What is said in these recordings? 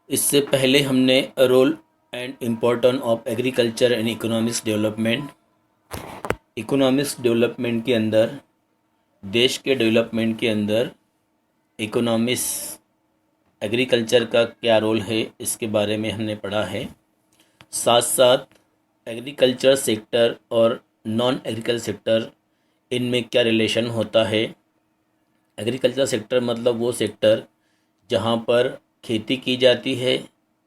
इससे पहले हमने role and importance of agriculture and economics development, economics development के अंदर, देश के डेवलपमेंट के अंदर इकोनॉमिक्स एग्रीकल्चर का क्या रोल है इसके बारे में हमने पढ़ा है। साथ साथ एग्रीकल्चर सेक्टर और नॉन एग्रीकल्चर सेक्टर, इनमें क्या रिलेशन होता है। एग्रीकल्चर सेक्टर मतलब वो सेक्टर जहाँ पर खेती की जाती है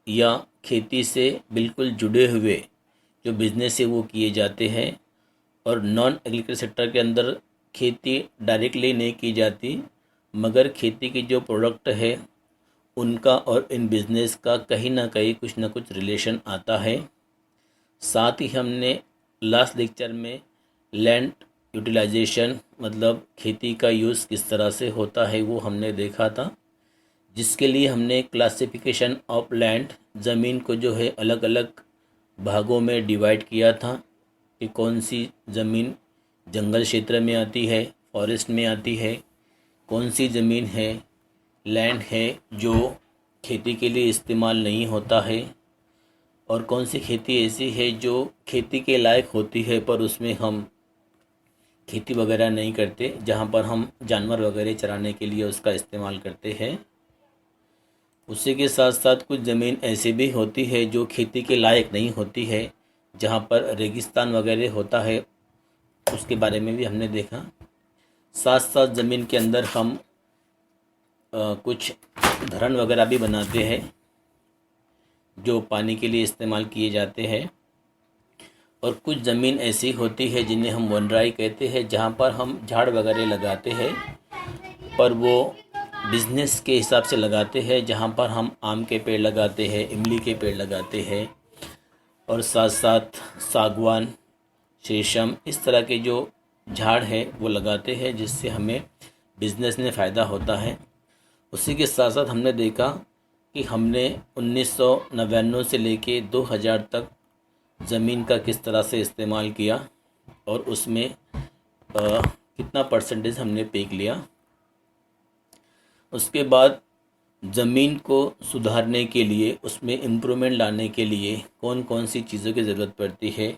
या खेती से बिल्कुल जुड़े हुए जो बिज़नेस है वो किए जाते हैं। और नॉन एग्रीकल्चर सेक्टर के अंदर खेती डायरेक्टली नहीं की जाती, मगर खेती की जो प्रोडक्ट है उनका और इन बिज़नेस का कहीं ना कहीं कुछ ना कुछ रिलेशन आता है। साथ ही हमने लास्ट लेक्चर में लैंड यूटिलाइजेशन मतलब खेती का यूज़ किस तरह से होता है वो हमने देखा था, जिसके लिए हमने क्लासिफिकेशन ऑफ लैंड, ज़मीन को जो है अलग अलग भागों में डिवाइड किया था कि कौन सी ज़मीन जंगल क्षेत्र में आती है, फॉरेस्ट में आती है, कौन सी ज़मीन है लैंड है जो खेती के लिए इस्तेमाल नहीं होता है, और कौन सी खेती ऐसी है जो खेती के लायक होती है पर उसमें हम खेती वगैरह नहीं करते, जहाँ पर हम जानवर वगैरह चराने के लिए उसका इस्तेमाल करते हैं। उसी के साथ साथ कुछ ज़मीन ऐसी भी होती है जो खेती के लायक नहीं होती है, जहाँ पर रेगिस्तान वगैरह होता है, उसके बारे में भी हमने देखा। साथ साथ ज़मीन के अंदर हम कुछ धरण वगैरह भी बनाते हैं जो पानी के लिए इस्तेमाल किए जाते हैं। और कुछ ज़मीन ऐसी होती है जिन्हें हम वनराई कहते हैं, जहाँ पर हम झाड़ वगैरह लगाते हैं पर वो बिज़नेस के हिसाब से लगाते हैं, जहाँ पर हम आम के पेड़ लगाते हैं, इमली के पेड़ लगाते हैं और साथ साथ सागवान, शीशम, इस तरह के जो झाड़ है वो लगाते हैं, जिससे हमें बिज़नेस में फ़ायदा होता है। उसी के साथ साथ हमने देखा कि हमने 1999 से लेके 2000 तक ज़मीन का किस तरह से इस्तेमाल किया और उसमें कितना परसेंटेज हमने पे लिया। उसके बाद ज़मीन को सुधारने के लिए, उसमें इम्प्रूवमेंट लाने के लिए कौन कौन सी चीज़ों की ज़रूरत पड़ती है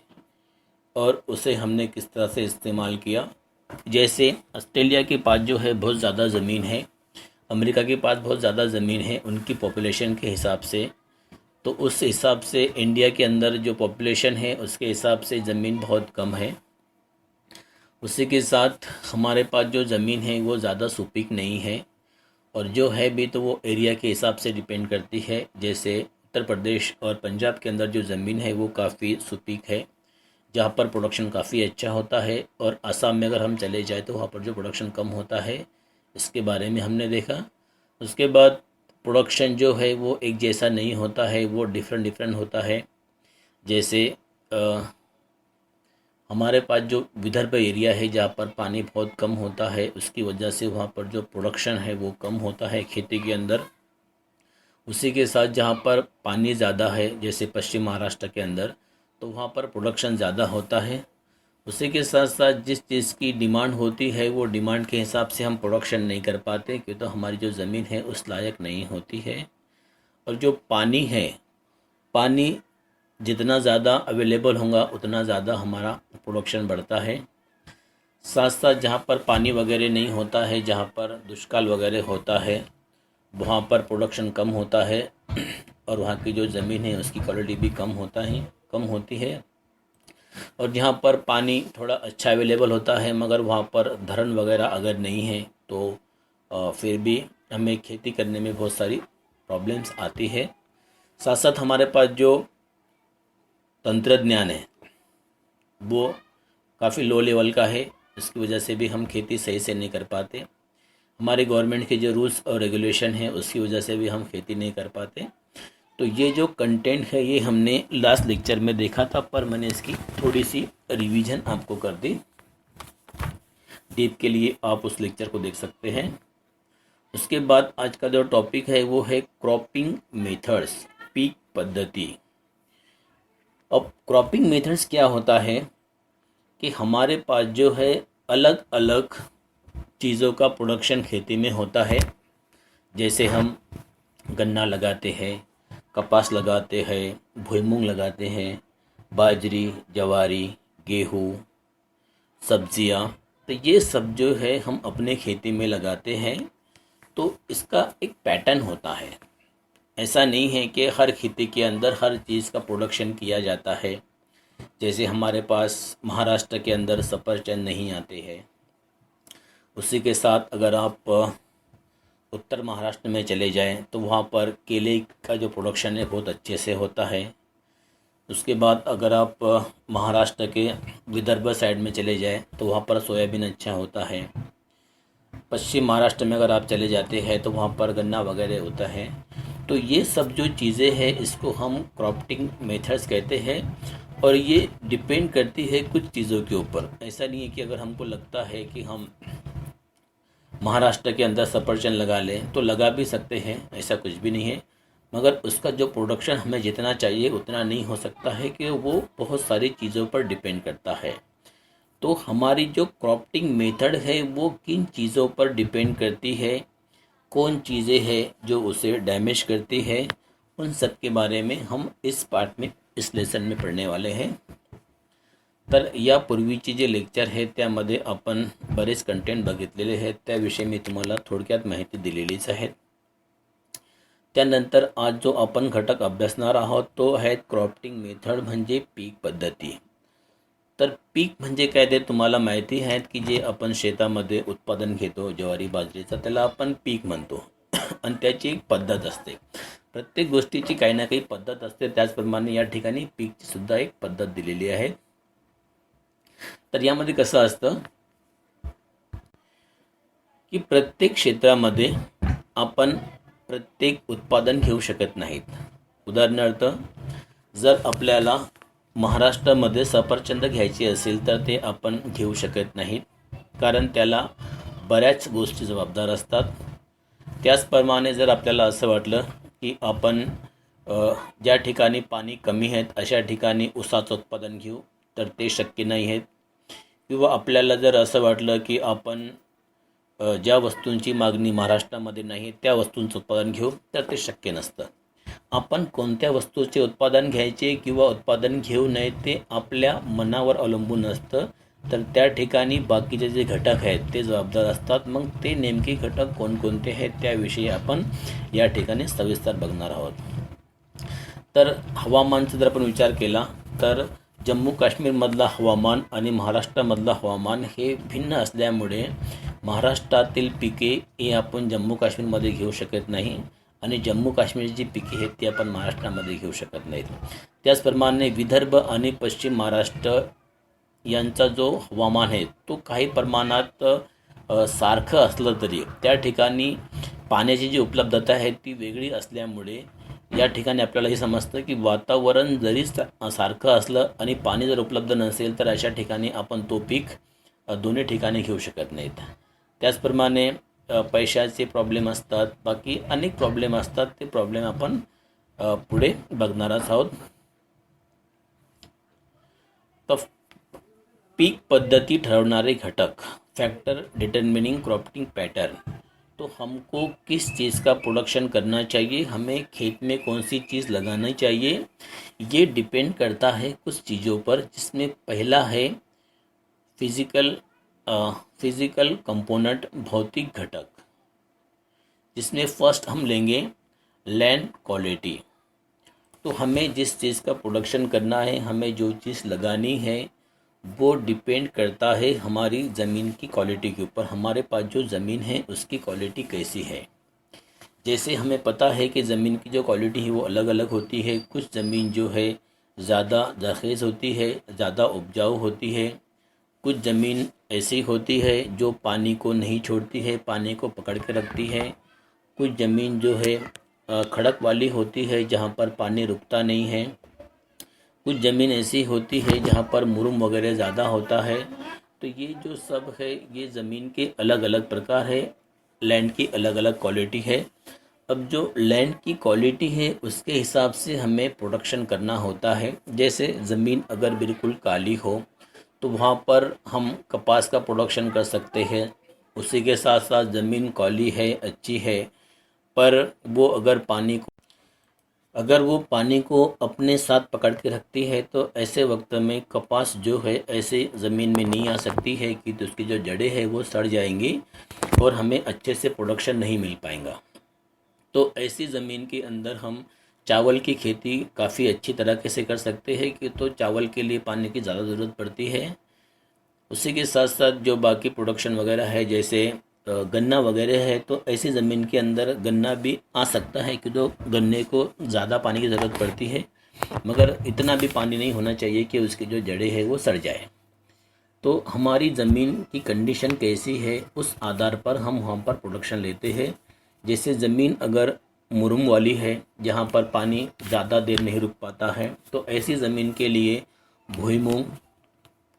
और उसे हमने किस तरह से इस्तेमाल किया। जैसे ऑस्ट्रेलिया के पास जो है बहुत ज़्यादा ज़मीन है, अमेरिका के पास बहुत ज़्यादा ज़मीन है उनकी पॉपुलेशन के हिसाब से, तो उस हिसाब से इंडिया के अंदर जो पॉपुलेशन है उसके हिसाब से ज़मीन बहुत कम है। उसी के साथ हमारे पास जो ज़मीन है वो ज़्यादा सुपीक नहीं है, और जो है भी तो वो एरिया के हिसाब से डिपेंड करती है। जैसे उत्तर प्रदेश और पंजाब के अंदर जो ज़मीन है वो काफ़ी सुपीक है, जहाँ पर प्रोडक्शन काफ़ी अच्छा होता है, और असम में अगर हम चले जाए तो वहाँ पर जो प्रोडक्शन कम होता है, इसके बारे में हमने देखा। उसके बाद प्रोडक्शन जो है वो एक जैसा नहीं होता है, वो डिफरेंट डिफरेंट होता है। जैसे हमारे पास जो विदर्भ एरिया है जहाँ पर पानी बहुत कम होता है, उसकी वजह से वहाँ पर जो प्रोडक्शन है वो कम होता है खेती के अंदर। उसी के साथ जहाँ पर पानी ज़्यादा है जैसे पश्चिम महाराष्ट्र के अंदर, तो वहाँ पर प्रोडक्शन ज़्यादा होता है। उसी के साथ साथ जिस चीज़ की डिमांड होती है वो डिमांड के हिसाब से हम प्रोडक्शन नहीं कर पाते, क्योंकि तो हमारी जो ज़मीन है उस लायक नहीं होती है। और जो पानी है, पानी जितना ज़्यादा अवेलेबल होगा उतना ज़्यादा हमारा प्रोडक्शन बढ़ता है। साथ साथ जहाँ पर पानी वगैरह नहीं होता है, जहाँ पर दुष्काल वगैरह होता है, वहाँ पर प्रोडक्शन कम होता है और वहाँ की जो ज़मीन है उसकी क्वालिटी भी कम होती है। और जहाँ पर पानी थोड़ा अच्छा अवेलेबल होता है मगर वहाँ पर धरण वगैरह अगर नहीं है तो फिर भी हमें खेती करने में बहुत सारी प्रॉब्लम्स आती है। साथ साथ हमारे पास जो तंत्रज्ञान है वो काफ़ी लो लेवल का है, इसकी वजह से भी हम खेती सही से नहीं कर पाते। हमारे गवर्नमेंट के जो रूल्स और रेगुलेशन है उसकी वजह से भी हम खेती नहीं कर पाते। तो ये जो कंटेंट है ये हमने लास्ट लेक्चर में देखा था, पर मैंने इसकी थोड़ी सी रिवीजन आपको कर दी। डीप के लिए आप उस लेक्चर को देख सकते हैं। उसके बाद आज का जो टॉपिक है वो है क्रॉपिंग मेथड्स, पीक पद्धति। अब क्रॉपिंग मेथड्स क्या होता है कि हमारे पास जो है अलग अलग चीज़ों का प्रोडक्शन खेती में होता है। जैसे हम गन्ना लगाते हैं, कपास लगाते हैं, भुईमूंग लगाते हैं, बाजरी, ज्वारी, गेहूँ, सब्जियाँ। तो ये सब जो है हम अपने खेती में लगाते हैं। तो इसका एक पैटर्न होता है। ऐसा नहीं है कि हर खेती के अंदर हर चीज़ का प्रोडक्शन किया जाता है। जैसे हमारे पास महाराष्ट्र के अंदर सफरचंद नहीं आते हैं, उसी के साथ अगर आप उत्तर महाराष्ट्र में चले जाएं तो वहाँ पर केले का जो प्रोडक्शन है बहुत अच्छे से होता है। उसके बाद अगर आप महाराष्ट्र के विदर्भ साइड में चले जाएं तो वहाँ पर सोयाबीन अच्छा होता है। पश्चिम महाराष्ट्र में अगर आप चले जाते हैं तो वहाँ पर गन्ना वगैरह होता है। तो ये सब जो चीज़ें हैं इसको हम क्रॉपिंग मेथड्स कहते हैं, और ये डिपेंड करती है कुछ चीज़ों के ऊपर। ऐसा नहीं है कि अगर हमको लगता है कि हम महाराष्ट्र के अंदर सफरचंद लगा लें तो लगा भी सकते हैं, ऐसा कुछ भी नहीं है। मगर उसका जो प्रोडक्शन हमें जितना चाहिए उतना नहीं हो सकता है, कि वो बहुत सारी चीज़ों पर डिपेंड करता है। तो हमारी जो क्रॉपिंग मेथड है वो किन चीज़ों पर डिपेंड करती है, कौन चीज़ें हैं जो उसे डैमेज करती है, उन सब के बारे में हम इस पार्ट में, इस लेसन में पढ़ने वाले हैं। तर यापूर्वीचे जे लेक्चर आहे त्यामध्ये आपण बरेच कंटेंट बघितलेले आहेत, त्याविषयी मी तुम्हाला थोडक्यात माहिती दिलेलीच आहे। त्यानंतर आज जो आपण घटक अभ्यासणार आहोत तो आहे क्रॉपिंग मेथड म्हणजे पीक पद्धती। तर पीक म्हणजे काय ते तुम्हाला माहिती आहे की जे आपण शेतामध्ये उत्पादन घेतो ज्वारी बाजरीचं त्याला आपण पीक म्हणतो आणि त्याची एक पद्धत असते। प्रत्येक गोष्टीची काही ना काही पद्धत असते, त्याचप्रमाणे या ठिकाणी पीकची सुद्धा एक पद्धत दिलेली आहे। तर यामध्ये कसं असतं की प्रत्येक क्षेत्रामध्ये आपण प्रत्येक उत्पादन घेऊ शकत नाहीत। उदाहरणार्थ जर आपल्याला महाराष्ट्रामध्ये सफरचंद घ्यायची असेल तर ते आपण घेऊ शकत नाहीत, कारण त्याला बऱ्याच गोष्टी जबाबदार असतात। त्याचप्रमाणे जर आपल्याला असं वाटलं की आपण ज्या ठिकाणी पाणी कमी आहेत अशा ठिकाणी ऊसाचं उत्पादन घेऊ तर ते शक्य नाही आहे। किंवा आपल्याला जर असं वाटलं की आपण ज्या वस्तूंची मागणी महाराष्ट्रामध्ये नाही त्या वस्तूंचं उत्पादन घेऊ तर ते शक्य नसतं। आपण कोणत्या वस्तूचे उत्पादन घ्यायचे किंवा उत्पादन घेऊ नये ते आपल्या मनावर अवलंबून असतं। तर त्या ठिकाणी बाकीचे जे घटक आहेत ते जबाबदार असतात। मग ते नेमके घटक कोणकोणते आहेत त्याविषयी आपण या ठिकाणी सविस्तर बघणार आहोत। तर हवामानाचा जर आपण विचार केला तर जम्मू काश्मीरमधला हवामान आणि महाराष्ट्रामधला हवामान हे भिन्न असल्यामुळे महाराष्ट्रातील पिके हे आपण जम्मू काश्मीरमध्ये घेऊ शकत नाही आणि जम्मू काश्मीरची जी पिके आहेत ती आपण महाराष्ट्रामध्ये घेऊ शकत नाहीत। त्याचप्रमाणे विदर्भ आणि पश्चिम महाराष्ट्र यांचा जो हवामान आहे तो काही प्रमाणात सारखं असलं तरी त्या ठिकाणी पाण्याची जी उपलब्धता आहे ती वेगळी असल्यामुळे या ठिकाणी आपल्याला हे समजतं की वातावरण जरी सारखं असलं आणि पाणी जर उपलब्ध नसेल तर अशा ठिकाणी आपण तो पीक दोन्ही ठिकाणी घेऊ शकत नाहीत। त्याचप्रमाणे पैशाचे प्रॉब्लेम असतात, बाकी अनेक प्रॉब्लेम असतात, ते प्रॉब्लेम आपण पुढे बघणारच आहोत। तर पीक पद्धती ठरवणारे घटक, फैक्टर डिटरमिनिंग क्रॉपिंग पैटर्न। तो हमको किस चीज़ का प्रोडक्शन करना चाहिए, हमें खेत में कौन सी चीज़ लगानी चाहिए, ये डिपेंड करता है कुछ चीज़ों पर, जिसमें पहला है फिज़िकल कंपोनेंट, भौतिक घटक, जिसमें फर्स्ट हम लेंगे लैंड क्वालिटी। तो हमें जिस चीज़ का प्रोडक्शन करना है, हमें जो चीज़ लगानी है वो डिपेंड करता है हमारी ज़मीन की क्वालिटी के ऊपर। हमारे पास जो ज़मीन है उसकी क्वालिटी कैसी है। जैसे हमें पता है कि ज़मीन की जो क्वालिटी है वो अलग अलग होती है। कुछ ज़मीन जो है ज़्यादा ज़रख़ीज़ होती है, ज़्यादा उपजाऊ होती है। कुछ ज़मीन ऐसी होती है जो पानी को नहीं छोड़ती है, पानी को पकड़ के रखती है। कुछ ज़मीन जो है खड़क वाली होती है जहाँ पर पानी रुकता नहीं है। कुछ ज़मीन ऐसी होती है जहाँ पर मुरुम वगैरह ज़्यादा होता है। तो ये जो सब है ये ज़मीन के अलग अलग प्रकार है, लैंड की अलग अलग क्वालिटी है। अब जो लैंड की क्वालिटी है उसके हिसाब से हमें प्रोडक्शन करना होता है। जैसे ज़मीन अगर बिल्कुल काली हो तो वहाँ पर हम कपास का प्रोडक्शन कर सकते हैं। उसी के साथ साथ ज़मीन काली है, अच्छी है, पर वो अगर पानी को अगर वो पानी को अपने साथ पकड़ के रखती है तो ऐसे वक्त में कपास जो है ऐसे ज़मीन में नहीं आ सकती है कि तो उसकी जो जड़ें हैं वो सड़ जाएंगी और हमें अच्छे से प्रोडक्शन नहीं मिल पाएगा। तो ऐसी ज़मीन के अंदर हम चावल की खेती काफ़ी अच्छी तरीके से कर सकते हैं कि तो चावल के लिए पानी की ज़्यादा ज़रूरत पड़ती है। उसी के साथ साथ जो बाकी प्रोडक्शन वगैरह है जैसे गन्ना वगैरह है तो ऐसी ज़मीन के अंदर गन्ना भी आ सकता है कि तो गन्ने को ज़्यादा पानी की ज़रूरत पड़ती है, मगर इतना भी पानी नहीं होना चाहिए कि उसकी जो जड़ें हैं वो सड़ जाए। तो हमारी ज़मीन की कंडीशन कैसी है उस आधार पर हम वहाँ पर प्रोडक्शन लेते हैं। जैसे ज़मीन अगर मुरुम वाली है जहाँ पर पानी ज़्यादा देर नहीं रुक पाता है तो ऐसी ज़मीन के लिए भुईमूंग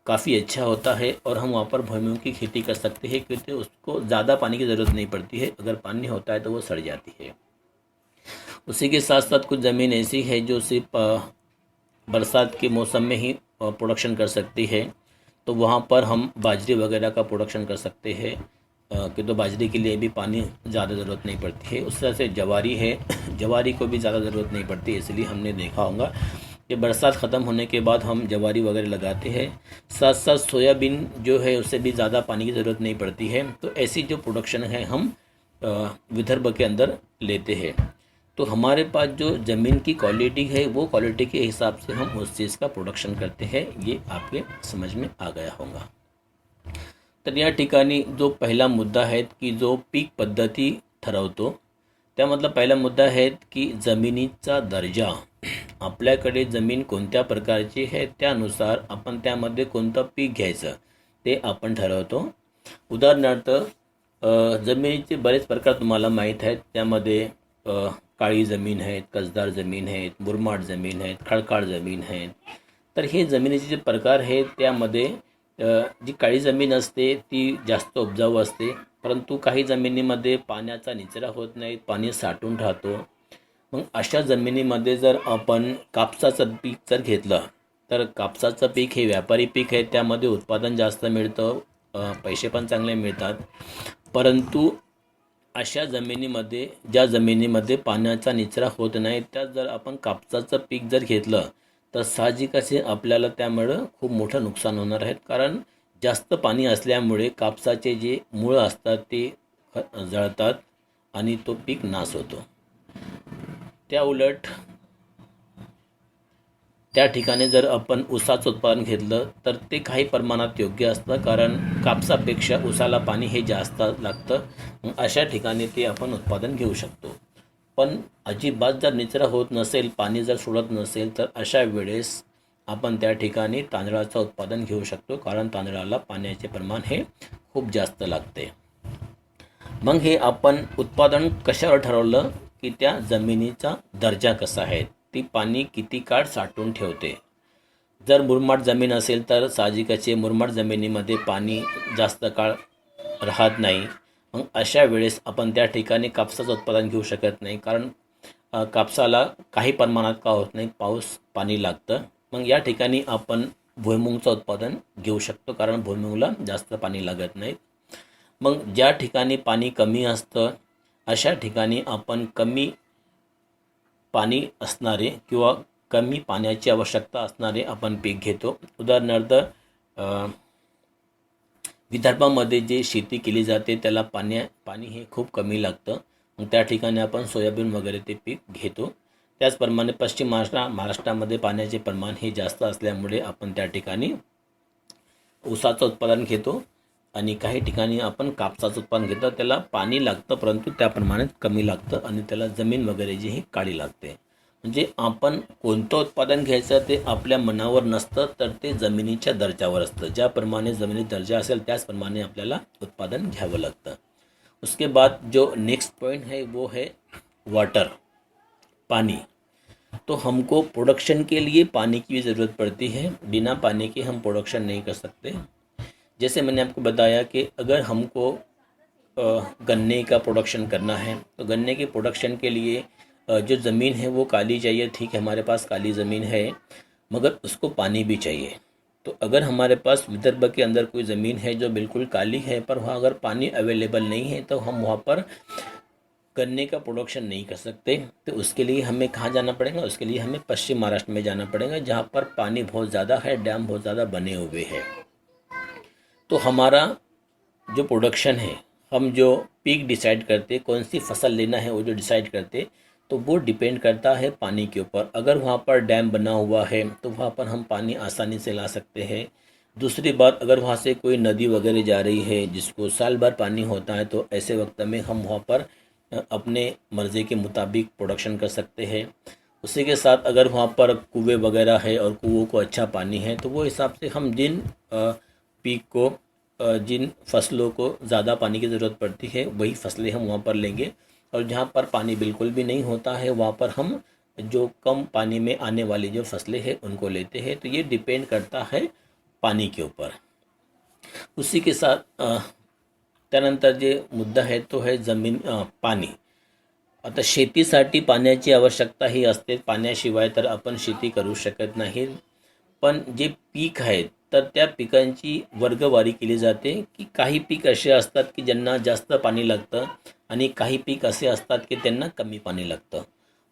काफ़ी अच्छा होता है और हम वहाँ पर भूमियों की खेती कर सकते हैं क्योंकि उसको ज़्यादा पानी की ज़रूरत नहीं पड़ती है, अगर पानी होता है तो वो सड़ जाती है। उसी के साथ साथ कुछ ज़मीन ऐसी है जो सिर्फ बरसात के मौसम में ही प्रोडक्शन कर सकती है, तो वहाँ पर हम बाजरी वगैरह का प्रोडक्शन कर सकते हैं कि तो बाजरी के लिए भी पानी ज़्यादा ज़रूरत नहीं पड़ती है। उस तरह से जवारी है जवारी को भी ज़्यादा ज़रूरत नहीं पड़ती, इसलिए हमने देखा होगा कि बरसात ख़त्म होने के बाद हम जवारी वगैरह लगाते हैं। साथ साथ सोयाबीन जो है उससे भी ज़्यादा पानी की ज़रूरत नहीं पड़ती है। तो ऐसी जो प्रोडक्शन है हम विदर्भ के अंदर लेते हैं। तो हमारे पास जो ज़मीन की क्वालिटी है वो क्वालिटी के हिसाब से हम उस चीज़ का प्रोडक्शन करते हैं, ये आपके समझ में आ गया होगा। तर या ठिकाणी जो पहिला मुद्दा आहे की जो पीक पद्धती ठरवतो, त्यामधला पहिला मुद्दा आहे की जमिनीचा दर्जा। आपल्याकडे जमीन कोणत्या प्रकारची आहे त्यानुसार आपण त्यामध्ये कोणतं पीक घ्यायचं ते आपण ठरवतो। उदाहरणार्थ जमिनीचे बरेच प्रकार तुम्हाला माहीत आहेत, त्यामध्ये काळी जमीन आहेत, कसदार जमीन आहेत, मुरमाड जमीन आहेत, खडकाळ जमीन आहेत। तर हे जमिनीचे जे प्रकार आहेत त्यामध्ये जी काळी जमीन असते ती जास्त उपजाऊ असते, परंतु काही जमिनीमध्ये पाण्याचा निचरा होत नाही, पाणी साठून राहतो। मग अशा जमिनीमध्ये जर आपण कापसाचं पीक जर घेतलं तर कापसाचं पीक हे व्यापारी पीक आहे, त्यामध्ये उत्पादन जास्त मिळतं, पैसे पण चांगले मिळतात। परंतु अशा जमिनीमध्ये ज्या जमिनीमध्ये पाण्याचा निचरा होत नाही त्या जर आपण कापसाचं पीक जर घेतलं तर साहजिकच आपल्याला त्यामुळं खूप मोठं नुकसान होणार आहे, कारण जास्त पाणी असल्यामुळे कापसाचे जे मुळं असतात ते जळतात आणि तो पीक नाश होतो। त्या उलट त्या ठिकाणी जर आपण ऊसाचं उत्पादन घेतलं तर ते काही प्रमाणात योग्य असतं, कारण कापसापेक्षा ऊसाला पाणी हे जास्त लागतं। अशा ठिकाणी ते आपण उत्पादन घेऊ शकतो। पण अजिबात जर निचरा होत नसेल, पाणी जर सोडत नसेल तर अशा वेळेस आपण त्या ठिकाणी तांदळाचं उत्पादन घेऊ शकतो, कारण तांदळाला पाण्याचे प्रमाण हे खूप जास्त लागते। मग हे आपण उत्पादन कशावर ठरवलं की त्या जमिनीचा दर्जा कसा आहे, ती पाणी किती काळ साठवून ठेवते। जर मुरमाड जमीन असेल तर साहजिकच मुरमाड जमिनीमध्ये पाणी जास्त काळ राहत नाही। मग अशा वेळेस आपण त्या ठिकाणी कापसाचं उत्पादन घेऊ शकत नाही, कारण कापसाला काही प्रमाणात का होत नाही, पाऊस पाणी लागतं। मग या ठिकाणी आपण भुईमुगाचं उत्पादन घेऊ शकतो, कारण भुईमुगाला जास्त पाणी लागत नाही। मग ज्या ठिकाणी पाणी कमी असतं अशा ठिकाणी आपण कमी पाणी असणारे किंवा कमी पाण्याची आवश्यकता असणारे आपण पीक घेतो। उदाहरणार्थ विदर्भामध्ये जे शेती केली जाते त्याला पाणी हे खूप कमी लागतं, मग त्या ठिकाणी आपण सोयाबीन वगैरे ते पीक घेतो। त्याचप्रमाणे पश्चिम महाराष्ट्रामध्ये पाण्याचे प्रमाण हे जास्त असल्यामुळे आपण त्या ठिकाणी ऊसाचं उत्पादन घेतो आणि काही ठिकाणी आपण कापसाचं उत्पादन घेतो, त्याला पाणी लागतं परंतु त्या प्रमाणात कमी लागतं आणि त्याला जमीन वगैरे जी ही काळी लागते। म्हणजे आपण कोणतं उत्पादन घ्यायचं ते आपल्या मनावर नसतं, तर ते जमिनीच्या दर्जावर असतं। ज्याप्रमाणे जमिनीत दर्जा असेल त्याचप्रमाणे आपल्याला उत्पादन घ्यावं लागतं। उसके बाद जो नेक्स्ट पॉइंट है वो है वाटर, पानी। तो हमको प्रोडक्शन के लिए पानी की भी ज़रूरत पड़ती है, बिना पानी के हम प्रोडक्शन नहीं कर सकते। जैसे मैंने आपको बताया कि अगर हमको गन्ने का प्रोडक्शन करना है तो गन्ने के प्रोडक्शन के लिए जो ज़मीन है वो काली चाहिए। ठीक है, हमारे पास काली ज़मीन है मगर उसको पानी भी चाहिए। तो अगर हमारे पास विदर्भ के अंदर कोई ज़मीन है जो बिल्कुल काली है पर वहाँ अगर पानी अवेलेबल नहीं है तो हम वहाँ पर गन्ने का प्रोडक्शन नहीं कर सकते, तो उसके लिए हमें कहाँ जाना पड़ेगा? उसके लिए हमें पश्चिम महाराष्ट्र में जाना पड़ेगा, जहाँ पर पानी बहुत ज़्यादा है, डैम बहुत ज़्यादा बने हुए हैं। तो हमारा जो प्रोडक्शन है, हम जो पीक डिसाइड करते, कौन सी फसल लेना है वो जो डिसाइड करते, तो वो डिपेंड करता है पानी के ऊपर। अगर वहाँ पर डैम बना हुआ है तो वहाँ पर हम पानी आसानी से ला सकते हैं। दूसरी बात, अगर वहाँ से कोई नदी वगैरह जा रही है जिसको साल भर पानी होता है, तो ऐसे वक्त में हम वहाँ पर अपने मर्ज़ी के मुताबिक प्रोडक्शन कर सकते हैं। उसी के साथ अगर वहाँ पर कुएँ वगैरह है और कुओं को अच्छा पानी है, तो वो हिसाब से हम जिन पीक को जिन फसलों को ज़्यादा पानी की ज़रूरत पड़ती है वही फसलें हम वहाँ पर लेंगे, और जहाँ पर पानी बिल्कुल भी नहीं होता है वहाँ पर हम जो कम पानी में आने वाली जो फसलें हैं उनको लेते हैं। तो ये डिपेंड करता है पानी के ऊपर। उसी के साथ त्यानंतर जे मुद्दा आहे तो है जमीन पाणी। आता शेतीसाठी पाण्याची आवश्यकता ही असते, पाण्याशिवाय तर आपण शेती करू शकत नाही। पण जे पीक आहेत तर त्या पिकांची वर्गवारी केली जाते, की काही पीक असे असतात की ज्यांना जास्त पाणी लागतं आणि काही पीक असे असतात की त्यांना कमी पाणी लागतं।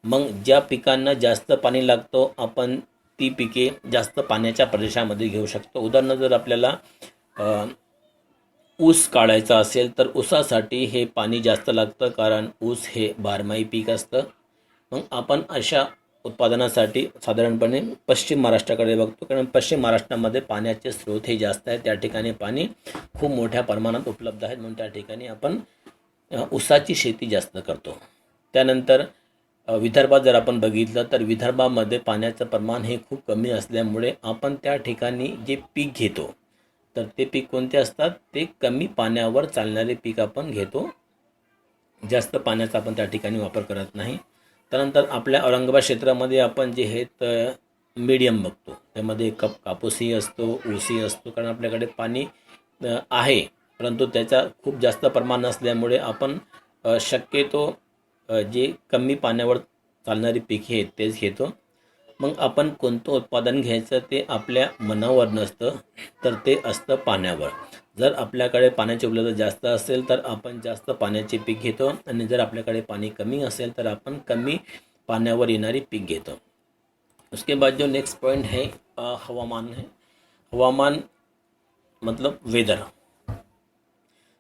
मग ज्या पिकांना जास्त पाणी लागतं आपण ती पिके जास्त पाण्याच्या प्रदेशामध्ये घेऊ शकतो। उदाहरण जर आपल्याला ऊस काढायचा असेल तर ऊसासाठी हे पाणी जास्त लागतं, कारण ऊस हे बारमाही पीक असतं। मग आपण अशा उत्पादनासाठी साधारणपणे पश्चिम महाराष्ट्राकडे बघतो, कारण पश्चिम महाराष्ट्रामध्ये पाण्याचे स्रोत हे जास्त आहेत, त्या ठिकाणी पाणी खूप मोठ्या प्रमाणात उपलब्ध आहे, म्हणून त्या ठिकाणी आपण ऊसाची शेती जास्त करतो। त्यानंतर विदर्भात जर आपण बघितलं तर विदर्भामध्ये पाण्याचं प्रमाण हे खूप कमी असल्यामुळे आपण त्या ठिकाणी जे पीक घेतो तर ते पीक कोणते असतात? ते कमी पाण्यावर चालणारे पीक आपण घेतो, जास्त पाण्याचा आपण त्या ठिकाणी वापर करत नाही। त्यानंतर आपल्या औरंगाबाद क्षेत्रामध्ये आपण जे हे मीडियम बघतो, त्यामध्ये कापूसही असतो, ऊसही असतो, कारण आपल्याकडे पाणी आहे, परंतु त्याचा खूप जास्त प्रमाण नसल्यामुळे आपण शक्यतो जे कमी पाण्यावर चालणारी पिके आहेत तेच घेतो। मग आपण कोणतं उत्पादन घ्यायचं ते आपल्या मनावर नसतं, तर ते असतं पाण्यावर। जर आपल्याकडे पाण्याची उपलब्धता जास्त असेल तर आपण जास्त पाण्याचे पीक घेतो, आणि जर आपल्याकडे पाणी कमी असेल तर आपण कमी पाण्यावर येणारी पीक घेतो। उसके बाद जो नेक्स्ट पॉइंट है हवामान है। हवामान मतलब वेदर।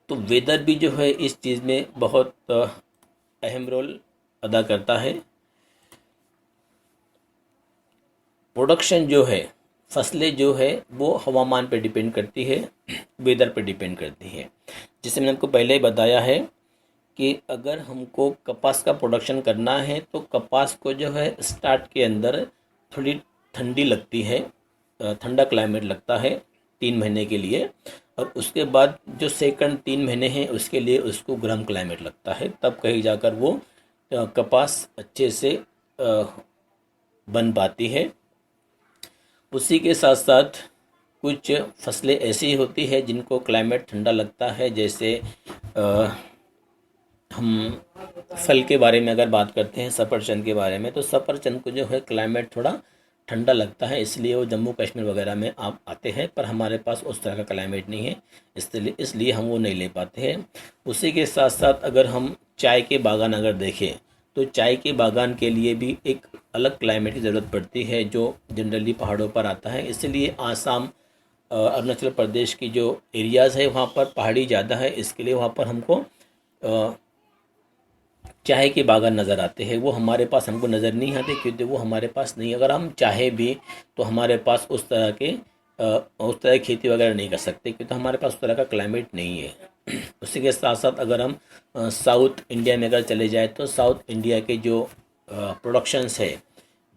तो वेदर भी जो है इस चीज़ में बहुत अहम रोल अदा करता है। प्रोडक्शन जो है, फसलें जो है वो हवामान पे डिपेंड करती है, वेदर पे डिपेंड करती है। जैसे मैंने आपको पहले ही बताया है कि अगर हमको कपास का प्रोडक्शन करना है तो कपास को जो है स्टार्ट के अंदर थोड़ी ठंडी लगती है, ठंडा क्लाइमेट लगता है 3 महीने के लिए, और उसके बाद जो सेकंड 3 महीने हैं उसके लिए उसको गर्म क्लाइमेट लगता है, तब कहीं जाकर वो कपास अच्छे से बन पाती है। उसी के साथ साथ कुछ फसलें ऐसी होती है जिनको क्लाइमेट ठंडा लगता है, जैसे हम फल के बारे में अगर बात करते हैं, सफरचंद के बारे में, तो सफरचंद को जो है क्लाइमेट थोड़ा ठंडा लगता है, इसलिए वो जम्मू कश्मीर वगैरह में आप आते हैं, पर हमारे पास उस तरह का क्लाइमेट नहीं है, इसलिए हम वो नहीं ले पाते हैं। उसी के साथ साथ अगर हम चाय के बागान अगर देखें तो चाय के बागान के लिए भी एक अलग क्लाइमेट की ज़रूरत पड़ती है, जो जनरली पहाड़ों पर आता है। इसलिए आसाम, अरुणाचल प्रदेश की जो एरियाज़ है वहाँ पर पहाड़ी ज़्यादा है, इसके लिए वहाँ पर हमको चाय के बागान नज़र आते हैं। वो हमारे पास हमको नज़र नहीं आते क्योंकि वो हमारे पास नहीं, अगर हम चाहे भी तो हमारे पास उस तरह की खेती वगैरह नहीं कर सकते, क्योंकि हमारे पास उस तरह का क्लाइमेट नहीं है। उसी के साथ साथ अगर हम साउथ इंडिया में अगर चले जाए तो साउथ इंडिया के जो प्रोडक्शंस है,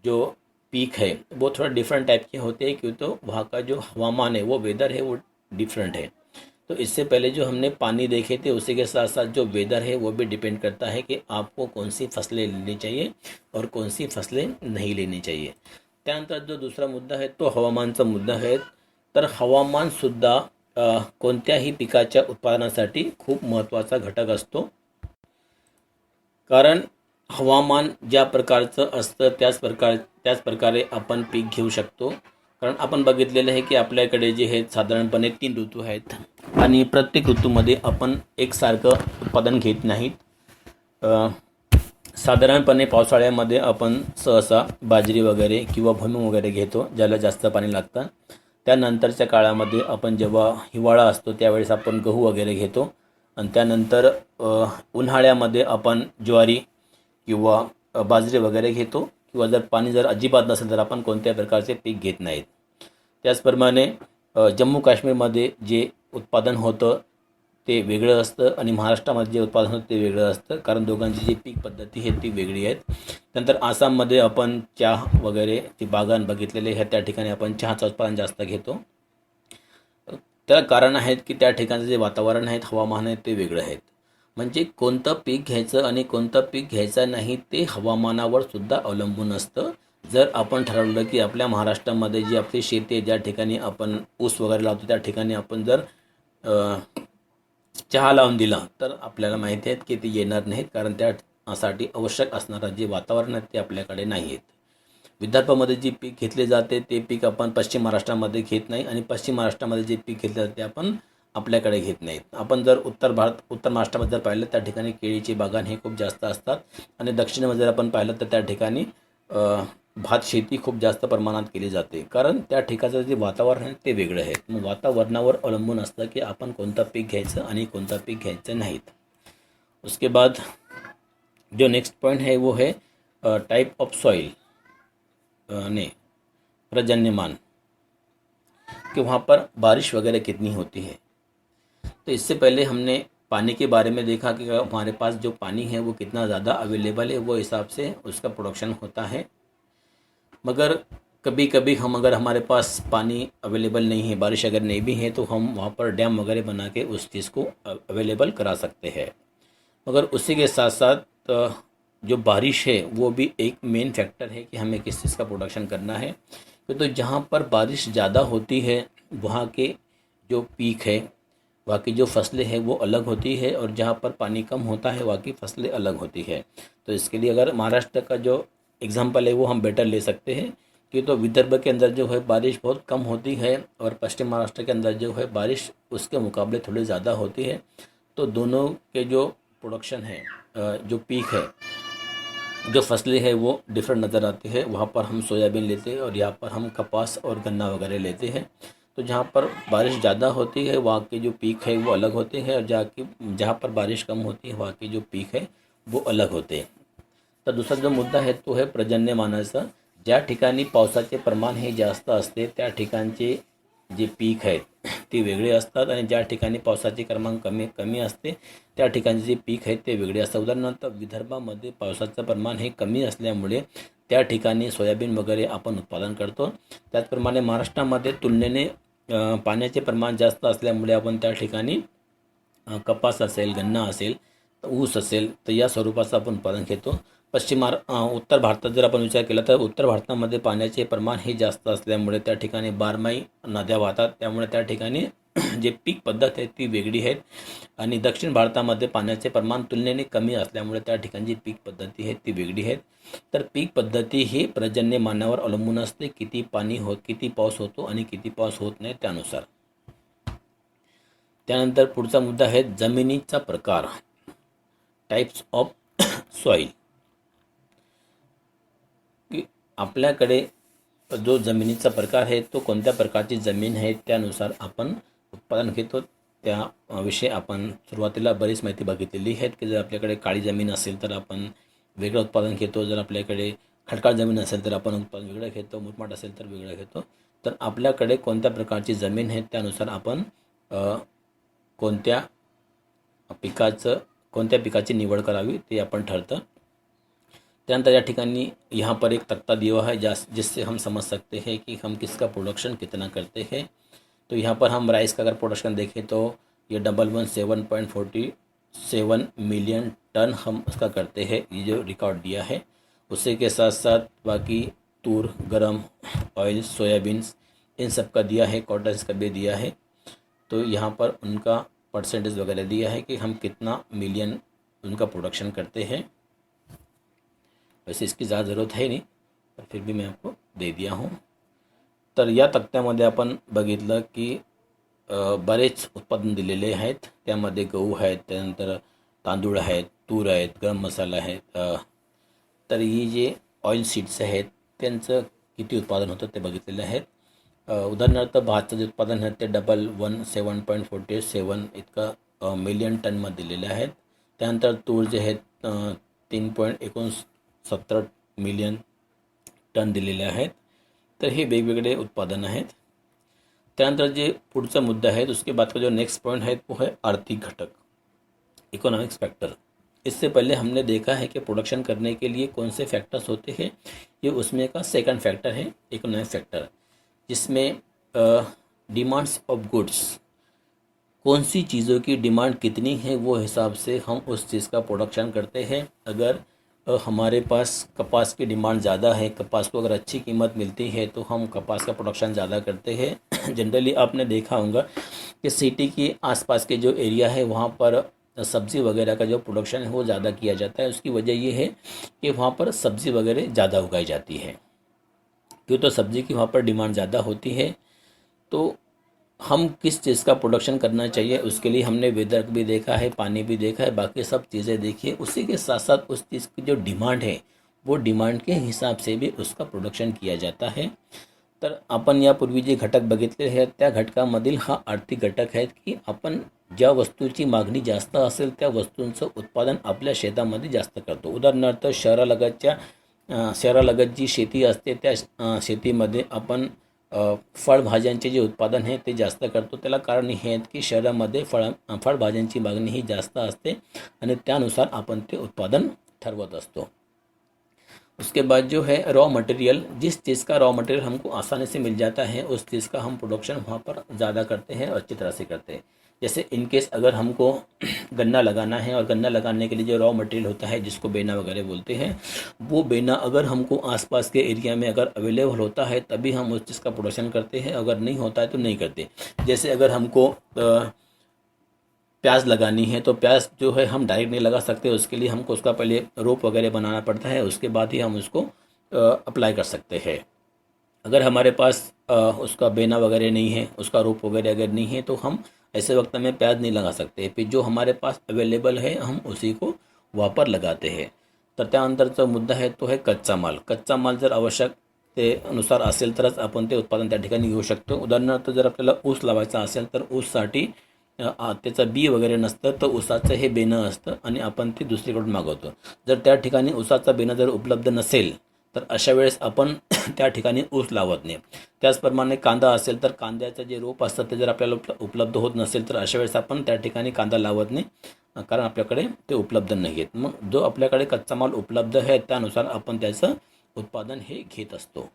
जो पीक है, वो थोड़ा डिफरेंट टाइप के होते हैं, क्योंकि तो वहाँ का जो हवामान है, वो वेदर है, वो डिफरेंट है। तो इससे पहले जो हमने पानी देखे थे, उसी के साथ साथ जो वेदर है वो भी डिपेंड करता है कि आपको कौन सी फसलें लेनी चाहिए और कौन सी फसलें नहीं लेनी चाहिए। त्यानंतर जो दुसरा मुद्दा आहे तो हवामानचा मुद्दा आहे। तर हवामानसुद्धा कोणत्याही पिकाच्या उत्पादनासाठी खूप महत्त्वाचा घटक असतो, कारण हवामान ज्या प्रकारचं असतं त्याच प्रकारे आपण पीक घेऊ शकतो। कारण आपण बघितलेलं आहे की आपल्याकडे जे हे साधारणपणे 3 ऋतू आहेत, आणि प्रत्येक ऋतूमध्ये आपण एकसारखं उत्पादन घेत नाहीत। साधारणपणे पावसाळ्यामध्ये आपण सहसा बाजरी वगैरे किंवा भुईमूग वगैरे घेतो, ज्याला जास्त पाणी लागतं. त्यानंतरच्या काळामध्ये आपण जेव्हा हिवाळा असतो त्यावेळेस आपण गहू वगैरे घेतो. आणि त्यानंतर उन्हाळ्यामध्ये आपण ज्वारी किंवा बाजरी वगैरे घेतो, किंवा जर पाणी जर अजिबात नसेल तर आपण कोणत्याही प्रकारचे पीक घेत नाहीत. त्याचप्रमाणे जम्मू काश्मीरमध्ये जे उत्पादन होतं ते वेगळं असतं आणि महाराष्ट्रामध्ये जे उत्पादन होतं ते वेगळं असतं, कारण दोघांची जी पीक पद्धती आहे ती वेगळी आहेत. नंतर आसाममध्ये आपण चहा वगैरे ती बागान बघितलेले आहे, त्या ठिकाणी आपण चहाचं उत्पादन जास्त घेतो. त्याला कारण आहेत की त्या ठिकाणचं जे वातावरण आहे, हवामान आहे ते वेगळं आहेत. म्हणजे कोणतं पीक घ्यायचं आणि कोणतं पीक घ्यायचं नाही ते हवामानावर सुद्धा अवलंबून असतं. जर आपण ठरवलं की आपल्या महाराष्ट्रामध्ये जी आपली शेती आहे, ज्या ठिकाणी आपण ऊस वगैरे लावतो त्या ठिकाणी आपण जर चहा लावून दिला तर आपल्याला माहिती आहे की ते येणार नाहीत, कारण त्यासाठी आवश्यक असणारं जे वातावरण आहे ते आपल्याकडे नाही आहेत. विदर्भामध्ये जी पीक घेतले जाते ते पीक आपण पश्चिम महाराष्ट्रामध्ये घेत नाही, आणि पश्चिम महाराष्ट्रामध्ये जे पीक घेतले जाते ते आपण आपल्याकडे घेत नाहीत. आपण जर उत्तर महाराष्ट्रामध्ये जर पाहिलं त्या ठिकाणी केळीची बागान हे खूप जास्त असतात, आणि दक्षिणेमध्ये जर आपण पाहिलं तर त्या ठिकाणी भात शेती खूप जास्त प्रमाणात केली जाते, कारण त्या ठिकाणचं जे वातावरण आहे ते वेगळं आहे. मग वातावरणावर अवलंबून असतं की आपण कोणतं पीक घ्यायचं आणि कोणतं पीक घ्यायचं नाहीत. उसके बाद जो नेक्स्ट पॉइंट है वो है टाइप ऑफ सॉइल ने पर्जन्यमान, कि वहाँ पर बारिश वगैरह कितनी होती है. तो इससे पहले हमने पानी के बारे में देखा कि हमारे पास जो पानी है वो कितना ज़्यादा अवेलेबल है, वो हिसाब से उसका प्रोडक्शन होता है. मगर कभी कभी हम अगर हमारे पास पानी अवेलेबल नहीं है, बारिश अगर नहीं भी है, तो हम वहाँ पर डैम वगैरह बना के उस चीज़ को अवेलेबल करा सकते हैं. मगर उसी के साथ साथ जो बारिश है वो भी एक मेन फैक्टर है कि हमें किस चीज़ का प्रोडक्शन करना है. तो जहाँ पर बारिश ज़्यादा होती है वहाँ के जो पीक है, वहाँ की जो फसलें हैं वो अलग होती है, और जहाँ पर पानी कम होता है वहाँ की फसलें अलग होती है. तो इसके लिए अगर महाराष्ट्र का जो एग्जाम्पल है वो हम बेटर ले सकते हैं कि तो विदर्भ के अंदर जो है बारिश बहुत कम होती है, और पश्चिम महाराष्ट्र के अंदर जो है बारिश उसके मुकाबले थोड़ी ज़्यादा होती है. तो दोनों के जो प्रोडक्शन है, जो पीक है, जो फसलें हैं वो डिफरेंट नज़र आती है. वहाँ पर हम सोयाबीन लेते हैं और यहाँ पर हम कपास और गन्ना वगैरह लेते हैं. तो जहाँ पर बारिश ज़्यादा होती है वहाँ के जो पीक है वो अलग होते हैं, और जहाँ पर बारिश कम होती है वहाँ के जो पीक है वो अलग होते हैं. तर दुसरा जो मुद्दा आहे तो आहे पर्जन्यमानाचा. ज्या ठिकाणी पावसाचे प्रमाण हे जास्त असते त्या ठिकाणचे जे पीक आहेत ते वेगळे असतात, आणि ज्या ठिकाणी पावसाचे प्रमाण कमी असते त्या ठिकाणचे जे पीक आहेत ते वेगळे असतात. उदाहरणार्थ विदर्भामध्ये पावसाचं प्रमाण हे कमी असल्यामुळे त्या ठिकाणी सोयाबीन वगैरे आपण उत्पादन करतो. त्याचप्रमाणे महाराष्ट्रामध्ये तुलनेने पाण्याचे प्रमाण जास्त असल्यामुळे आपण त्या ठिकाणी कपास असेल, गन्ना असेल, ऊस असेल, तर या स्वरूपाचं आपण उत्पादन घेतो. उत्तर भारतात जर आपण विचार केला तर उत्तर भारतामध्ये पाण्याचे प्रमाण हे जास्त असल्यामुळे त्या ठिकाणी बारमाही नद्या वाहतात, त्यामुळे त्या ठिकाणी जे पीक पद्धत आहे ती वेगळी आहे. आणि दक्षिण भारतामध्ये पाण्याचे प्रमाण तुलनेने कमी असल्यामुळे त्या ठिकाणची पीक पद्धती आहे ती वेगळी आहे. तर पीक पद्धती ही पर्जन्यमानावर अवलंबून असते, किती पाऊस होतो आणि किती पाऊस होत नाही त्यानुसार. त्यानंतर पुढचा मुद्दा आहे जमिनीचा प्रकार, टाइप्स ऑफ सॉइल. की आपल्याकडे जो जमिनीचा प्रकार आहे तो कोणत्या प्रकारची जमीन आहे त्यानुसार आपण उत्पादन घेतो. त्याविषयी आपण सुरुवातीला बरीच माहिती बघितलेली आहे की जर आपल्याकडे काळी जमीन असेल तर आपण वेगळं उत्पादन घेतो, जर आपल्याकडे खडकाळ जमीन असेल तर आपण उत्पादन वेगळं घेतो, मुरमाड असेल तर वेगळं घेतो. तर आपल्याकडे कोणत्या प्रकारची जमीन आहे त्यानुसार आपण कोणत्या पिकाची निवड करावी ते आपण ठरतं. त्यानंतर या ठिकाणी यहाँ पर एक तख्ता दिया है जिससे हम समझ सकते हैं कि हम किसका प्रोडक्शन कितना करते हैं. तो यहाँ पर हम राइस का अगर प्रोडक्शन देखें तो ये 117.47 मिलियन टन हम उसका करते हैं, ये जो रिकॉर्ड दिया है. उसी के साथ साथ बाकी तूर, गरम ऑयल, सोयाबीन्स इन सब का दिया है, कॉटन्स का भी दिया है. तो यहाँ पर उनका परसेंटेज वगैरह दिया है कि हम कितना मिलियन उनका प्रोडक्शन करते हैं. वैसे इसकी ज़्यादा ज़रूरत है नहीं, पर फिर भी मैं आपको दे दिया हूँ. तर या तक्त्यामध्ये आपण बघितलं की बरेच उत्पादन दिलेले आहेत. त्यामध्ये गहू आहेत, त्यानंतर तांदूळ आहेत, तूर आहेत, गरम मसाला आहेत. तर ही जे ऑइल सीड्स आहेत त्यांचं किती उत्पादन होतं ते बघितलेलं आहे. उदाहरणार्थ भाताचं जे उत्पादन आहे ते 117.47 इतका मिलियन टनमध्ये दिलेले आहेत. त्यानंतर तूर जे आहेत 3.69 मिलियन टन दिलेले आहेत. तर हे वेगवेगळे उत्पादन आहेत. त्यानंतर जे पुढचा मुद्दा है उसके बाद का जो नेक्स्ट पॉइंट है वो है आर्थिक घटक, इकोनॉमिक्स फैक्टर. इससे पहले हमने देखा है कि प्रोडक्शन करने के लिए कौन से फैक्टर्स होते हैं. ये उसमें का सेकंड फैक्टर है इकोनॉमिक फैक्टर, जिसमें डिमांड्स ऑफ गुड्स, कौन सी चीज़ों की डिमांड कितनी है वो हिसाब से हम उस चीज़ का प्रोडक्शन करते हैं. अगर हमारे पास कपास की डिमांड ज़्यादा है, कपास को अगर अच्छी कीमत मिलती है तो हम कपास का प्रोडक्शन ज़्यादा करते हैं. जनरली आपने देखा होगा कि सिटी के आसपास के जो एरिया है वहाँ पर सब्ज़ी वगैरह का जो प्रोडक्शन है वो ज़्यादा किया जाता है. उसकी वजह ये है कि वहाँ पर सब्ज़ी वगैरह ज़्यादा उगाई जाती है. क्यों? तो सब्ज़ी की वहाँ पर डिमांड ज़्यादा होती है. तो हम किस चीज़ का प्रोडक्शन करना चाहिए उसके लिए हमने वेदर भी देखा है, पानी भी देखा है, बाकी सब चीज़ें देखी है. उसी के साथ साथ उस चीज़ की जो डिमांड है वो डिमांड के हिसाब से भी उसका प्रोडक्शन किया जाता है. तर आपण यापूर्वी जे घटक बघितले आहेत त्या घटकामधील हा आर्थिक घटक आहे की आपण ज्या वस्तूची मागणी जास्त असेल त्या वस्तूंचं उत्पादन आपल्या शेतामध्ये जास्त करतो. उदाहरणार्थ शहरालगत जी शेती असते त्या शेतीमध्ये आपण फळभाज्यांचे जे उत्पादन आहे ते जास्त करतो. त्याला कारण हे आहेत की शहरामध्ये फळभाज्यांची मागणी ही जास्त असते आणि त्यानुसार आपण ते उत्पादन ठरवत असतो. उसके बाद जो है रॉ मटेरियल, जिस चीज़ का रॉ मटेरियल हमको आसानी से मिल जाता है उस चीज़ का हम प्रोडक्शन वहाँ पर ज़्यादा करते हैं और अच्छी तरह से करते हैं. जैसे इन केस अगर हमको गन्ना लगाना है और गन्ना लगाने के लिए जो रॉ मटेरियल होता है जिसको बेना वगैरह बोलते हैं, वो बेना अगर हमको आसपास के एरिया में अगर अवेलेबल होता है तभी हम उस चीज़ का प्रोडक्शन करते हैं, अगर नहीं होता है तो नहीं करते. जैसे अगर हमको प्याज लगानी है तो प्याज जो है हम डायरेक्ट नहीं लगा सकते, उसके लिए हमको उसका पहले रोप वगैरह बनाना पड़ता है, उसके बाद ही हम उसको अप्लाई कर सकते हैं. अगर हमारे पास उसका बेना वगैरह नहीं है, उसका रोप वगैरह अगर नहीं है तो हम ऐसे वक्त में प्याज नहीं लगा सकते. फिर जो हमारे पास अवेलेबल है हम उसी को वहाँ पर लगाते हैं. तर त्यानंतरचा मुद्दा आहे तो है कच्चा माल. कच्चा माल जर आवश्यकतेनुसार असेल तरच आपण ते उत्पादन त्या ठिकाणी घेऊ शकतो. उदाहरणार्थ जर आपल्याला ऊस लावायचा असेल तर ऊससाठी त्याचं बी वगैरे नसतं तर ऊसाचं हे बेणं असतं आणि आपण ते दुसरीकडून मागवतो. जर त्या ठिकाणी ऊसाचा बेणं जर उपलब्ध नसेल तर अशा वेळेस आपण त्या ठिकाणी ऊस लावत नाही. त्याचप्रमाणे कांदा असेल तर कांद्याचं जे रोप असतं ते जर आपल्याला उपलब्ध होत नसेल तर अशा वेळेस आपण त्या ठिकाणी कांदा लावत नाही, कारण आपल्याकडे ते उपलब्ध नाही आहेत. मग जो आपल्याकडे कच्चा माल उपलब्ध आहे त्यानुसार आपण त्याचं उत्पादन हे घेत असतो.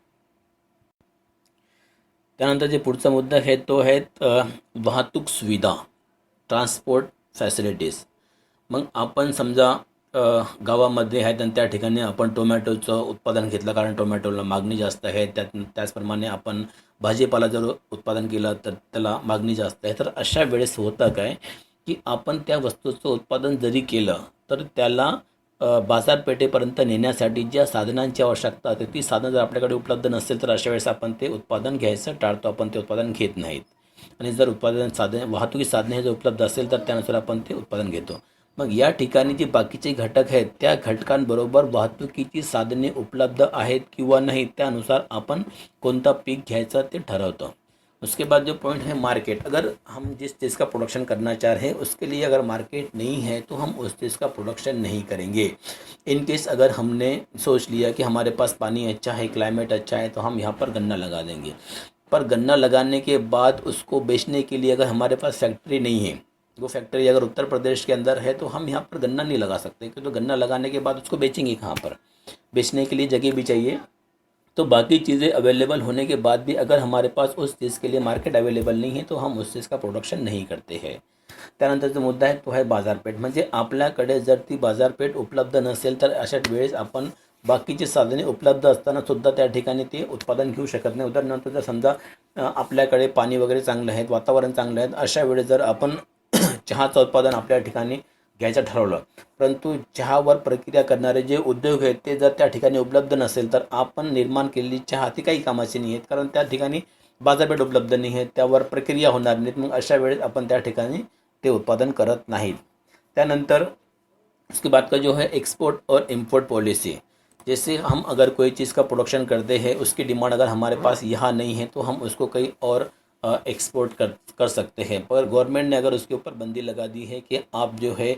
त्यानंतर जे पुढचा मुद्दा आहे तो आहे वाहतूक सुविधा, ट्रान्सपोर्ट फॅसिलिटीज. मग आपण समजा गावामध्ये आहेत आणि त्या ठिकाणी आपण टोमॅटोचं उत्पादन घेतलं कारण टोमॅटोला मागणी जास्त आहे. त्याचप्रमाणे आपण भाजीपाला जर उत्पादन केलं तर त्याला मागणी जास्त आहे. तर अशा वेळेस होतं काय की आपण त्या वस्तूचं उत्पादन जरी केलं तर त्याला बाजारपेठेपर्यंत नेण्यासाठी ज्या साधनांची आवश्यकता असते ती साधनं जर आपल्याकडे उपलब्ध नसेल तर अशा वेळेस आपण ते उत्पादन घ्यायचं टाळतो, आपण ते उत्पादन घेत नाहीत. आणि जर वाहतुकी साधने जर उपलब्ध असेल तर त्यानुसार आपण ते उत्पादन घेतो. मग या ठिकाणी जे बाकीचे घटक आहेत त्या घटकांबरोबर वाहतुकीची साधने उपलब्ध आहेत किंवा नाही त्यानुसार आपण कोणता पीक घ्यायचं ते ठरवतो. उसके बाद जो पॉइंट है मार्केट, अगर हम जिस चीज़ का प्रोडक्शन करना चाह रहे हैं उसके लिए अगर मार्केट नहीं है तो हम उस चीज़ का प्रोडक्शन नहीं करेंगे. इन केस अगर हमने सोच लिया कि हमारे पास पानी अच्छा है, क्लाइमेट अच्छा है तो हम यहाँ पर गन्ना लगा देंगे, पर गन्ना लगाने के बाद उसको बेचने के लिए अगर हमारे पास फैक्ट्री नहीं है, वो फैक्ट्री अगर उत्तर प्रदेश के अंदर है तो हम यहाँ पर गन्ना नहीं लगा सकते, क्योंकि तो गन्ना लगाने के बाद उसको बेचेंगे कहाँ पर, बेचने के लिए जगह भी चाहिए. तो बाकी चीज़ें अवेलेबल होने के बाद भी अगर हमारे पास उस चीज़ के लिए मार्केट अवेलेबल नहीं है तो हम उस चीज़ का प्रोडक्शन नहीं करते हैं. त्यानंतरचा मुद्दा आहे तो आहे बाजारपेठ. म्हणजे आपल्याकडे जर ती बाजारपेठ उपलब्ध नसेल तर अशा वेळेस आपण बाकीची साधने उपलब्ध असताना सुद्धा त्या ठिकाणी ते उत्पादन घेऊ शकत नाही. उदाहरणार्थ जर समजा आपल्याकडे पाणी वगैरे चांगलं आहे, वातावरण चांगलं आहे, अशा वेळेस जर आपण चहाचं उत्पादन आपल्या ठिकाणी घ्यायचं ठरवलं, परंतु चहावर प्रक्रिया करणारे जे उद्योग आहेत ते जर त्या ठिकाणी उपलब्ध नसेल तर आपण निर्माण केलेली चहा ती काही कामाची नाही आहेत, कारण त्या ठिकाणी बाजारपेठ उपलब्ध नाही आहे, त्यावर प्रक्रिया होणार नाहीत. मग अशा वेळेस आपण त्या ठिकाणी ते उत्पादन करत नाहीत. त्यानंतर उसके बाद का जो है एक्सपोर्ट और इम्पोर्ट पॉलिसी। जैसे हम अगर कोई चीज़ का प्रोडक्शन करते हैं, उसकी डिमांड अगर हमारे पास यहाँ नहीं है तो हम उसको कहीं और एक्सपोर्ट कर सकते हैं। पर गवर्नमेंट ने अगर उसके ऊपर बंदी लगा दी है कि आप जो है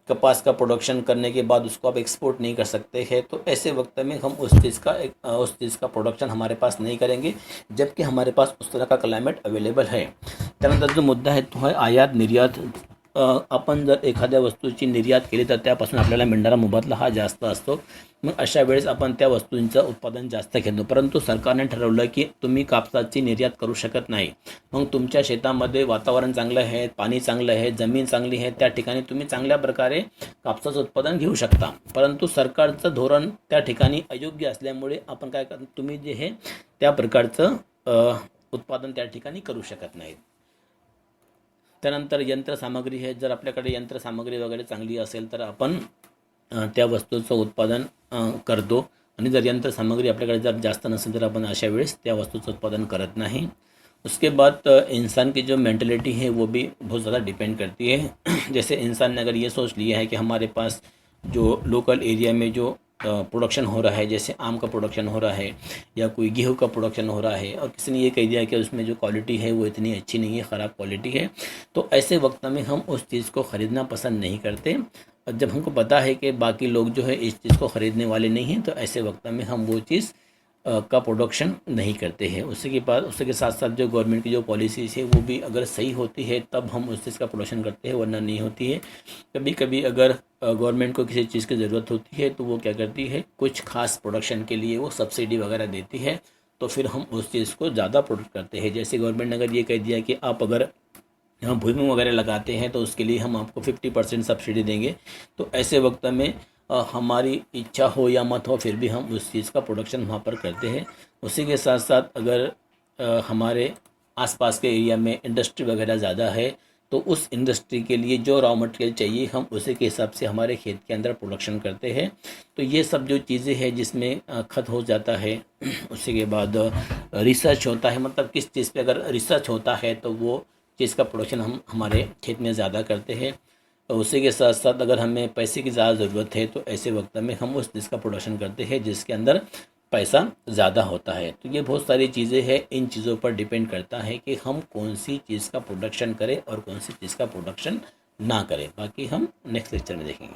कपास का प्रोडक्शन करने के बाद उसको आप एक्सपोर्ट नहीं कर सकते हैं, तो ऐसे वक्त में हम उस चीज़ का प्रोडक्शन हमारे पास नहीं करेंगे, जबकि हमारे पास उस तरह का क्लाइमेट अवेलेबल है। त्यानंतर जो मुद्दा आहे तो आहे आयात निर्यात। आपण जर एखाद्या वस्तूची निर्यात केली तर त्यापासून आपल्याला मिळणारा मोबदला हा जास्त असतो। मग अशा वेळेस आपण त्या वस्तूंचं उत्पादन जास्त घेतो, परंतु सरकारने ठरवलं की तुम्ही कापसाची निर्यात करू शकत नाही। मग तुमच्या शेतामध्ये वातावरण चांगलं आहे, पाणी चांगलं आहे, जमीन चांगली आहे, त्या ठिकाणी तुम्ही चांगल्या प्रकारे कापसाचं उत्पादन घेऊ शकता। परंतु सरकारचं धोरण त्या ठिकाणी अयोग्य असल्यामुळे आपण काय तुम्ही जे हे त्या प्रकारचं उत्पादन त्या ठिकाणी करू शकत नाहीत। त्यानंतर यंत्रसामग्री आहे, जर आपल्याकडे यंत्रसामग्री वगैरे चांगली असेल तर आपण त्या वस्तूचं उत्पादन करतो, आणि जर यंत्रसामग्री आपल्याकडे जर जास्त नसेल तर आपण अशा वेळेस त्या वस्तूचं उत्पादन करत नाही। उसके बाद इंसान की जो मेंटलिटी है वो भी बहुत ज़्यादा डिपेंड करती है। जैसे इंसान ने अगर ये सोच लिया है कि हमारे पास जो लोकल एरिया में जो प्रोडक्शन हो रहा है, जैसे आम का प्रोडक्शन हो रहा है या कोई गेहूं का प्रोडक्शन हो रहा है, और किसी ने ये कह दिया कि उसमें जो क्वालिटी है वो इतनी अच्छी नहीं है, ख़राब क्वालिटी है, तो ऐसे वक्त में हम उस चीज़ को ख़रीदना पसंद नहीं करते। और जब हमको पता है कि बाकी लोग जो है इस चीज़ को ख़रीदने वाले नहीं हैं, तो ऐसे वक्त में हम वो चीज़ का प्रोडक्शन नहीं करते हैं। उसके साथ साथ जो गवर्नमेंट की जो पॉलिसीज़ है वो भी अगर सही होती है तब हम उस चीज़ का प्रोडक्शन करते हैं, वरना नहीं होती है। कभी कभी अगर गवर्नमेंट को किसी चीज़ की ज़रूरत होती है तो वो क्या करती है, कुछ खास प्रोडक्शन के लिए वो सब्सिडी वगैरह देती है, तो फिर हम उस चीज़ को ज़्यादा प्रोडक्ट करते हैं। जैसे गवर्नमेंट ने अगर ये कह दिया कि आप अगर यहाँ भुइमुंग वगैरह लगाते हैं तो उसके लिए हम आपको 50% सब्सिडी देंगे, तो ऐसे वक्त में हमारी इच्छा हो या मत हो फिर भी हम उस चीज़ का प्रोडक्शन वहाँ पर करते हैं। उसी के साथ साथ अगर हमारे आसपास के एरिया में इंडस्ट्री वगैरह ज़्यादा है तो उस इंडस्ट्री के लिए जो रॉ मटेरियल चाहिए हम उसी के हिसाब से हमारे खेत के अंदर प्रोडक्शन करते हैं। तो ये सब जो चीज़ें हैं जिसमें खत हो जाता है, उसी के बाद रिसर्च होता है, मतलब किस चीज़ पे अगर रिसर्च होता है तो वो चीज़ का प्रोडक्शन हम हमारे खेत में ज़्यादा करते हैं। और उसी के साथ साथ अगर हमें पैसे की ज़्यादा ज़रूरत है तो ऐसे वक्त में हम उस चीज़ का प्रोडक्शन करते हैं जिसके अंदर पैसा ज़्यादा होता है। तो ये बहुत सारी चीज़ें हैं, इन चीज़ों पर डिपेंड करता है कि हम कौन सी चीज़ का प्रोडक्शन करें और कौन सी चीज़ का प्रोडक्शन ना करें। बाकी हम नेक्स्ट लेक्चर में देखेंगे।